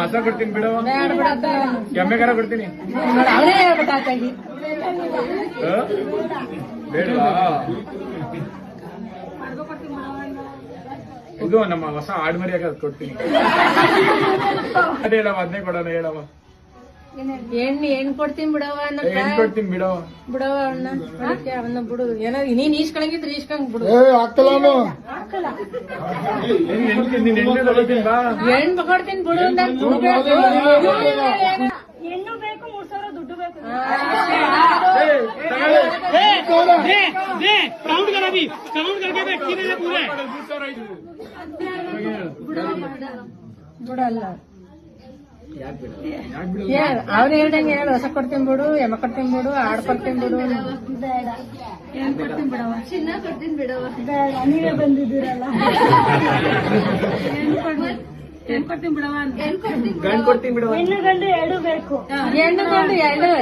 ಹಸ ಕೊಡ್ತೀನಿ ಬಿಡವ, ಎಮ್ಮೆಗಾರ ಕೊಡ್ತೀನಿ. ಅವನೇ ಹೇಳ್ಬೇಕಾಗಿ ಬೇಡವಾ? ಇದು ನಮ್ಮ ಹೊಸ ಆಡ್ಮರಿಯಾಗ ಕೊಡ್ತೀನಿ. ಅದೇ ಹೇಳವ, ಅದನ್ನೇ ಕೊಡೋಣ ಹೇಳವ. ಹೆಣ್ಣು ಕೊಡ್ತೀನಿ ಬಿಡವ, ಏನ್ ಕೊಡ್ತೀನಿ ಬಿಡವ? ಬಿಡವ ಅವನ್ನ ಬಿಡು. ಏನೋ ನೀನ್ ಈಸ್ಕೊಳಂಗಿದ್ರೆ ಈಸ್ಕೊಂಡ್ ಬಿಡು. ಹೆಣ್ಣು ಕೊಡ್ತೀನಿ ಬಿಡು. ಹೆಣ್ಣು ಬೇಕು, 3,000 ದುಡ್ಡು ಬೇಕು. ಬಿಡಲ್ಲ. ಅವ್ರು ಹೇಳ್ದಂಗೆ ಹೇಳು. ಹೊಸ ಕೊಡ್ತೀನಿ ಬಿಡು, ಎಮ್ಮ ಕೊಡ್ತೀನಿ ಬಿಡು, ಆಡ್ ಕೊಡ್ತೀನಿ ಬಿಡು. ಬೇಡ, ಏನ್ ಕೊಡ್ತೀನಿ ಬಿಡವ? ಚಿನ್ನ ಕೊಡ್ತೀನಿ ಬಿಡವ. ಬೇಡ, ನೀವೇ ಬಂದಿದ್ದೀರಲ್ಲ. ಏನ್ ಕೊಡ್ತೀನಿ ಬಿಡವ? ಗಂಡು ಕೊಡ್ತೀನಿ ಬಿಡವ. ಹೆಣ್ಣು ಗಂಡು 2 ಬೇಕು. ಹೆಣ್ಣು ಗಂಡು 2